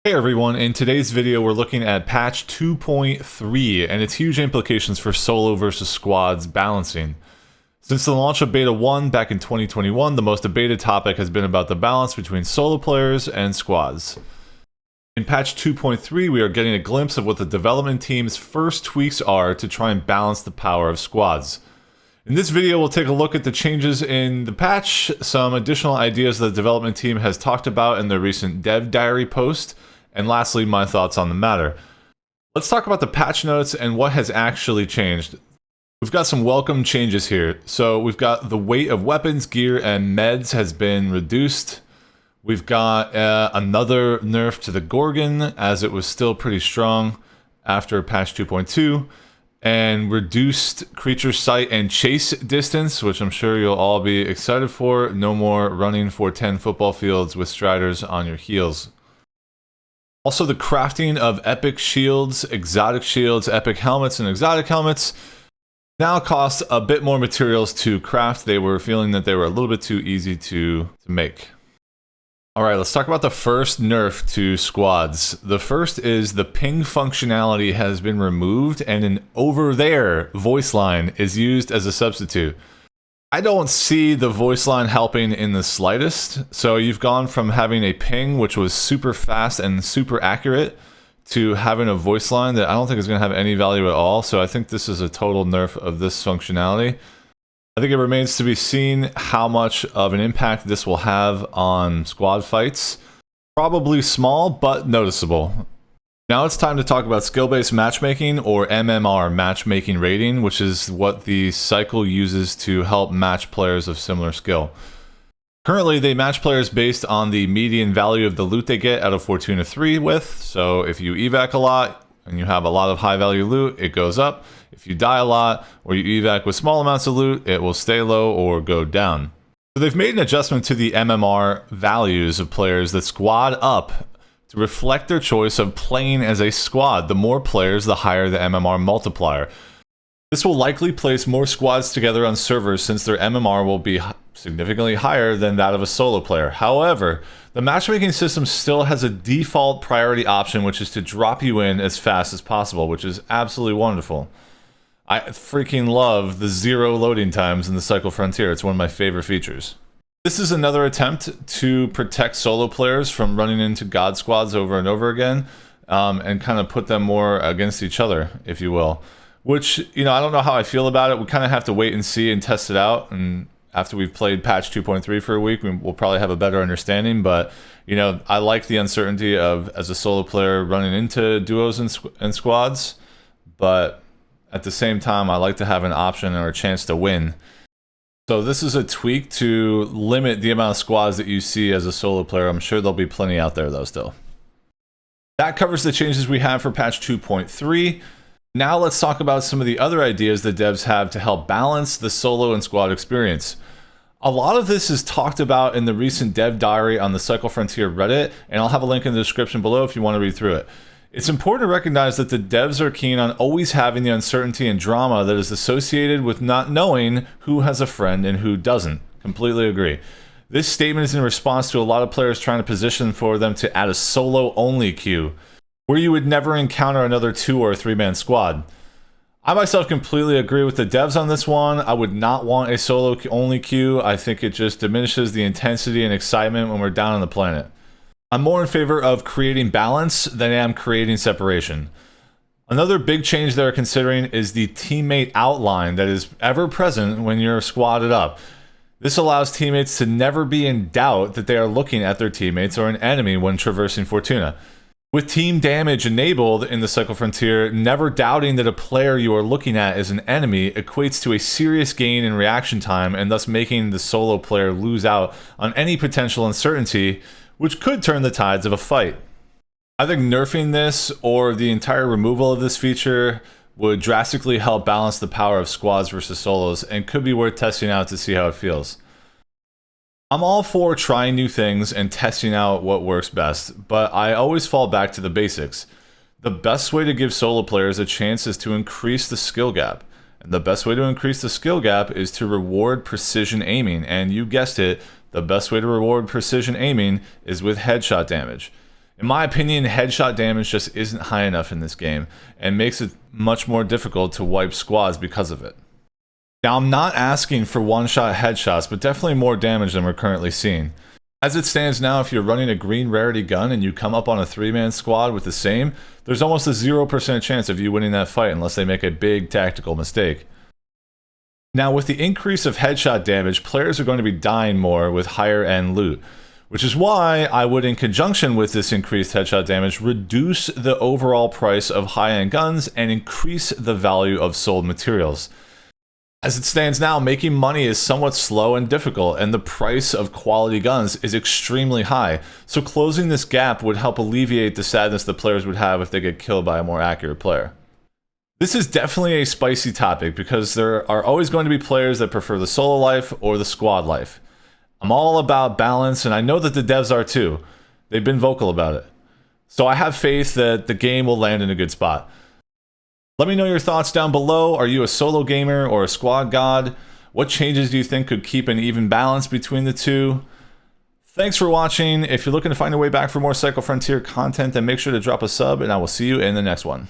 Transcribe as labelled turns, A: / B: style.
A: Hey everyone, in today's video we're looking at patch 2.3 and its huge implications for solo versus squads balancing. Since the launch of Beta 1 back in 2021, the most debated topic has been about the balance between solo players and squads. In patch 2.3 we are getting a glimpse of what the development team's first tweaks are to try and balance the power of squads. In this video, we'll take a look at the changes in the patch, some additional ideas the development team has talked about in their recent dev diary post, and lastly, my thoughts on the matter. Let's talk about the patch notes and what has actually changed. We've got some welcome changes here. So we've got the weight of weapons, gear, and meds has been reduced. We've got another nerf to the Gorgon, as it was still pretty strong after patch 2.2. And reduced creature sight and chase distance, which I'm sure you'll all be excited for. No more running for 10 football fields with striders on your heels. Also, the crafting of epic shields, epic helmets, and exotic helmets now cost a bit more materials to craft. They were feeling that they were a little bit too easy to make. Alright, let's talk about the first nerf to squads. The first is the ping functionality has been removed and an over there voice line is used as a substitute. I don't see the voice line helping in the slightest. So you've gone from having a ping which was super fast and super accurate to having a voice line that I don't think is going to have any value at all. So I think this is a total nerf of this functionality. I think it remains to be seen how much of an impact this will have on squad fights. Probably small, but noticeable. Now it's time to talk about skill-based matchmaking, or MMR, matchmaking rating, which is what the cycle uses to help match players of similar skill. Currently, they match players based on the median value of the loot they get out of Fortuna 3 with. So if you evac a lot, and you have a lot of high value loot, it goes up. If you die a lot, or you evac with small amounts of loot, it will stay low or go down. So they've made an adjustment to the MMR values of players that squad up to reflect their choice of playing as a squad. The more players, the higher the MMR multiplier. This will likely place more squads together on servers since their MMR will be significantly higher than that of a solo player. However, the matchmaking system still has a default priority option, which is to drop you in as fast as possible, which is absolutely wonderful. I freaking love the 0 loading times in the Cycle Frontier. It's one of my favorite features. This is another attempt to protect solo players from running into god squads over and over again, and kind of put them more against each other, if you will. Which, you know, I don't know how I feel about it. We kind of have to wait and see and test it out, and after we've played patch 2.3 for a week, we'll probably have a better understanding. But, you know, I like the uncertainty of, as a solo player, running into duos and squads, but at the same time, I like to have an option or a chance to win. So this is a tweak to limit the amount of squads that you see as a solo player. I'm sure there'll be plenty out there though still. That covers the changes we have for patch 2.3. Now let's talk about some of the other ideas that devs have to help balance the solo and squad experience. A lot of this is talked about in the recent dev diary on the Cycle Frontier Reddit, and I'll have a link in the description below if you want to read through it. It's important to recognize that the devs are keen on always having the uncertainty and drama that is associated with not knowing who has a friend and who doesn't. Completely agree. This statement is in response to a lot of players trying to position for them to add a solo-only queue, where you would never encounter another 2 or 3-man squad. I myself completely agree with the devs on this one. I would not want a solo-only queue. I think it just diminishes the intensity and excitement when we're down on the planet. I'm more in favor of creating balance than I am creating separation. Another big change they're considering is the teammate outline that is ever present when you're squatted up. This allows teammates to never be in doubt that they are looking at their teammates or an enemy when traversing Fortuna. With team damage enabled in the Cycle Frontier, never doubting that a player you are looking at is an enemy equates to a serious gain in reaction time, and thus making the solo player lose out on any potential uncertainty, which could turn the tides of a fight. I think nerfing this or the entire removal of this feature would drastically help balance the power of squads versus solos, and could be worth testing out to see how it feels. I'm all for trying new things and testing out what works best, but I always fall back to the basics. The best way to give solo players a chance is to increase the skill gap. And the best way to increase the skill gap is to reward precision aiming, and you guessed it, the best way to reward precision aiming is with headshot damage. In my opinion, headshot damage just isn't high enough in this game, and makes it much more difficult to wipe squads because of it. Now, I'm not asking for one-shot headshots, but definitely more damage than we're currently seeing. As it stands now, if you're running a green rarity gun and you come up on a 3-man squad with the same, there's almost a 0% chance of you winning that fight unless they make a big tactical mistake. Now, with the increase of headshot damage, players are going to be dying more with higher end loot, which is why I would, in conjunction with this increased headshot damage, reduce the overall price of high-end guns and increase the value of sold materials. As it stands now, making money is somewhat slow and difficult, and the price of quality guns is extremely high, so closing this gap would help alleviate the sadness the players would have if they get killed by a more accurate player. This is definitely a spicy topic because there are always going to be players that prefer the solo life or the squad life. I'm all about balance, and I know that the devs are too. They've been vocal about it. So I have faith that the game will land in a good spot. Let me know your thoughts down below. Are you a solo gamer or a squad god? What changes do you think could keep an even balance between the two? Thanks for watching. If you're looking to find a way back for more Psycho Frontier content, then make sure to drop a sub, and I will see you in the next one.